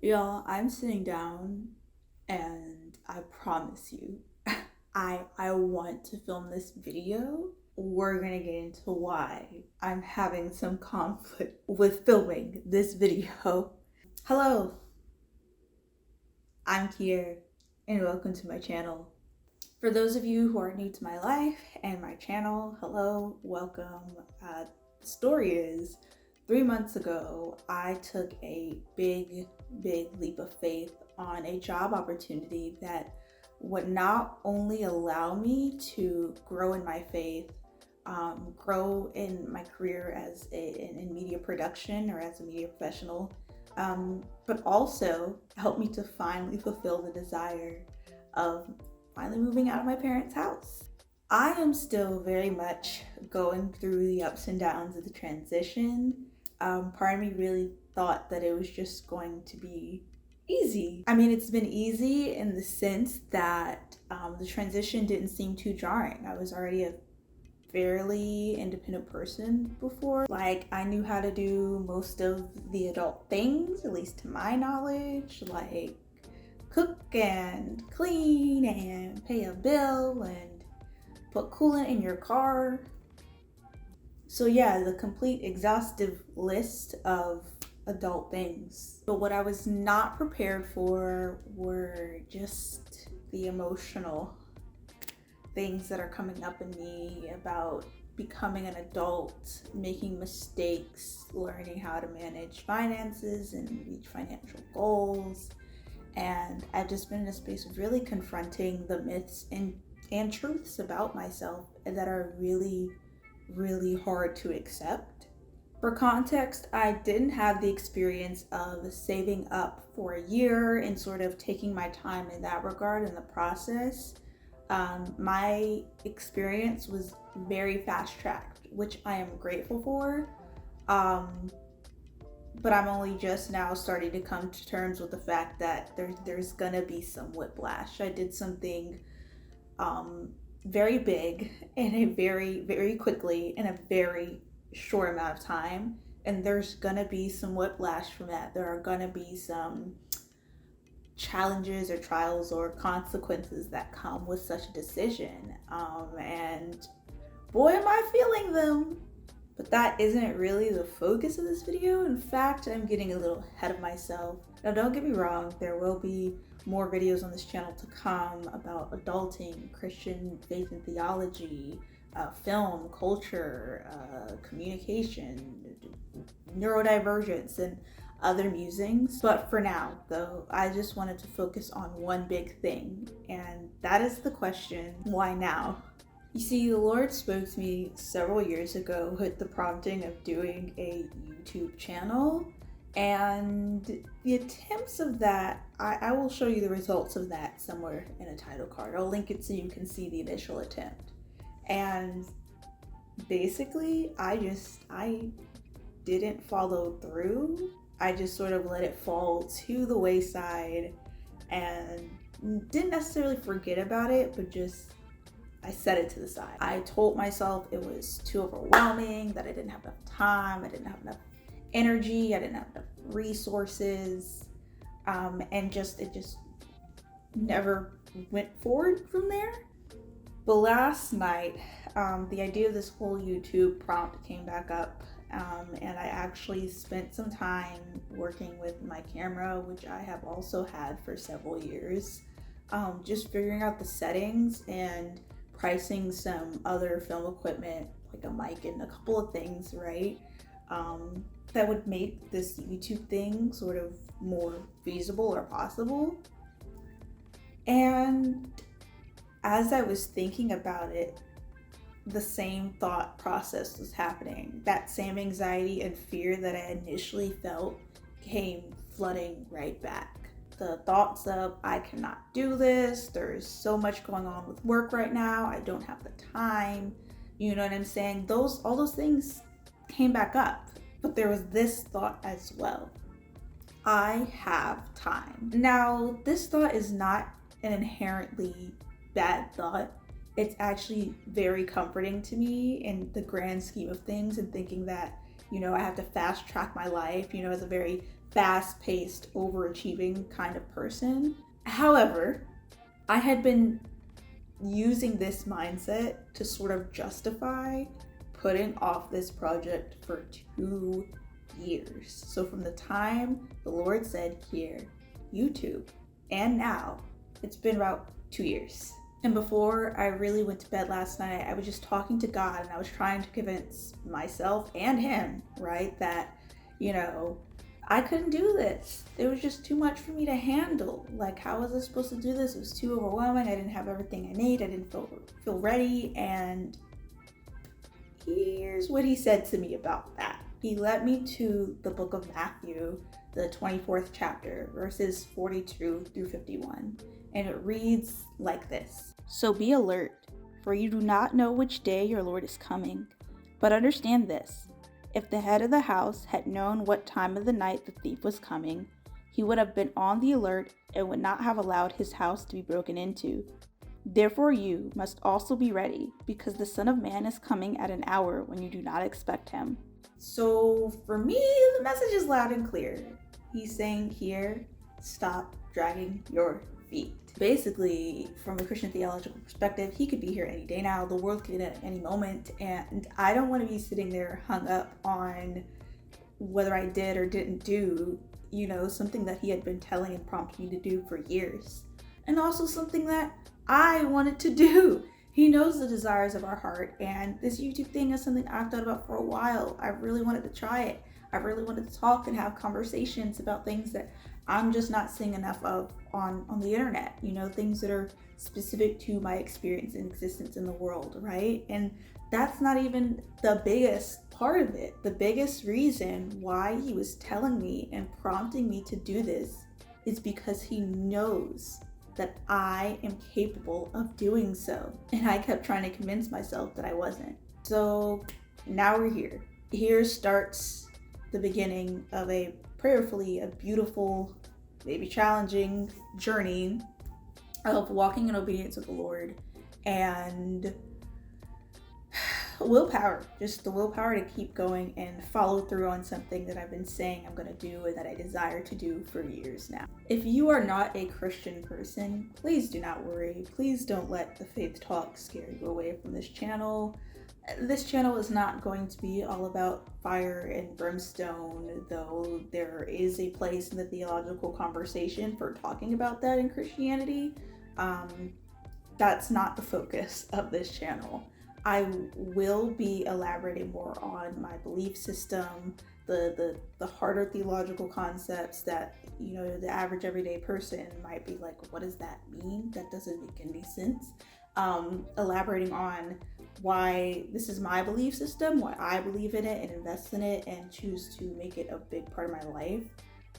Y'all, I'm sitting down and I promise you, I want to film this video. We're gonna get into why I'm having some conflict with filming this video. Hello, I'm Kier and welcome to my channel. For those of you who are new to my life and my channel, hello, welcome. The story is 3 months ago, I took a big leap of faith on a job opportunity that would not only allow me to grow in my faith, grow in my career in media production or as a media professional, but also help me to finally fulfill the desire of finally moving out of my parents' house. I am still very much going through the ups and downs of the transition. Part of me really thought that it was just going to be easy. I mean, it's been easy in the sense that the transition didn't seem too jarring. I was already a fairly independent person before. Like, I knew how to do most of the adult things, at least to my knowledge, like cook and clean and pay a bill and put coolant in your car. So yeah, the complete exhaustive list of adult things. But what I was not prepared for were just the emotional things that are coming up in me about becoming an adult, making mistakes, learning how to manage finances and reach financial goals. And I've just been in a space of really confronting the myths and truths about myself that are really hard to accept. For context, I didn't have the experience of saving up for a year and sort of taking my time in that regard in the process. My experience was very fast-tracked, which I am grateful for. But I'm only just now starting to come to terms with the fact that there's gonna be some whiplash. I did something very big and a very quickly in a very short amount of time, and there's gonna be some whiplash from that. There are gonna be some challenges or trials or consequences that come with such a decision, and boy am I feeling them. But that isn't really the focus of this video. In fact, I'm getting a little ahead of myself. Now, don't get me wrong, there will be more videos on this channel to come about adulting, Christian faith and theology, film, culture, communication, neurodivergence, and other musings. But for now, though, I just wanted to focus on one big thing, and that is the question, why now? You see, the Lord spoke to me several years ago with the prompting of doing a YouTube channel, and the attempts of that, I will show you the results of that somewhere in a title card. I'll link it so you can see the initial attempt. And basically, I didn't follow through. I just sort of let it fall to the wayside and didn't necessarily forget about it, but just I set it to the side. I told myself it was too overwhelming, that I didn't have enough time, I didn't have enough energy, I didn't have enough resources, and it just never went forward from there. But last night, the idea of this whole YouTube prompt came back up, and I actually spent some time working with my camera, which I have also had for several years, just figuring out the settings and pricing some other film equipment, like a mic and a couple of things, right? That would make this YouTube thing sort of more feasible or possible. And as I was thinking about it, the same thought process was happening. That same anxiety and fear that I initially felt came flooding right back. The thoughts of, I cannot do this, there's so much going on with work right now, I don't have the time, you know what I'm saying? All those things came back up, but there was this thought as well. I have time. Now, this thought is not an inherently bad thought. It's actually very comforting to me in the grand scheme of things, and thinking that I have to fast track my life, as a very fast paced, overachieving kind of person. However, I had been using this mindset to sort of justify putting off this project for 2 years. So from the time the Lord said, "Here, YouTube," and now, it's been about 2 years. And before I really went to bed last night, I was just talking to God, and I was trying to convince myself and him, right, that, I couldn't do this. It was just too much for me to handle. Like, how was I supposed to do this? It was too overwhelming. I didn't have everything I need. I didn't feel ready. And here's what he said to me about that. He led me to the book of Matthew, the 24th chapter, verses 42 through 51. And it reads like this: "So be alert, for you do not know which day your Lord is coming. But understand this, if the head of the house had known what time of the night the thief was coming, he would have been on the alert and would not have allowed his house to be broken into. Therefore you must also be ready, because the Son of Man is coming at an hour when you do not expect him." So for me, the message is loud and clear. He's saying here, stop dragging your feet. Basically, from a Christian theological perspective, he could be here any day now. The world could end at any moment, and I don't want to be sitting there hung up on whether I did or didn't do, something that he had been telling and prompting me to do for years. And also something that I wanted to do. He knows the desires of our heart, and this YouTube thing is something I've thought about for a while. I really wanted to try it. I really wanted to talk and have conversations about things that I'm just not seeing enough of on the internet, things that are specific to my experience and existence in the world, right? And that's not even the biggest part of it. The biggest reason why he was telling me and prompting me to do this is because he knows that I am capable of doing so. And I kept trying to convince myself that I wasn't. So now we're here. Here starts the beginning of a prayerfully a beautiful, maybe challenging journey of walking in obedience with the Lord and willpower, just the willpower to keep going and follow through on something that I've been saying I'm going to do and that I desire to do for years now. If you are not a Christian person, please do not worry. Please don't let the faith talk scare you away from this channel. This channel is not going to be all about fire and brimstone, though there is a place in the theological conversation for talking about that in Christianity. That's not the focus of this channel. I will be elaborating more on my belief system, the harder theological concepts that, the average everyday person might be like, what does that mean? That doesn't make any sense. Elaborating on why this is my belief system, why I believe in it and invest in it and choose to make it a big part of my life,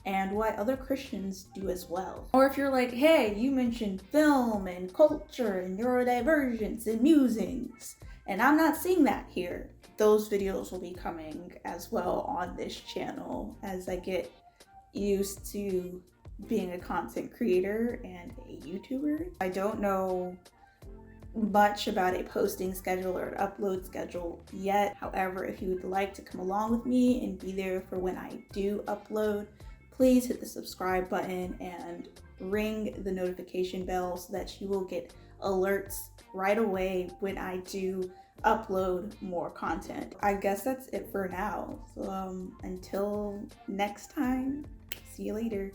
and why other Christians do as well. Or if you're like, hey, you mentioned film and culture and neurodivergence and musings, and I'm not seeing that here, those videos will be coming as well on this channel as I get used to being a content creator and a YouTuber. I don't know much about a posting schedule or an upload schedule yet. However, if you would like to come along with me and be there for when I do upload, please hit the subscribe button and ring the notification bell so that you will get alerts right away when I do upload more content. I guess that's it for now. So until next time, see you later.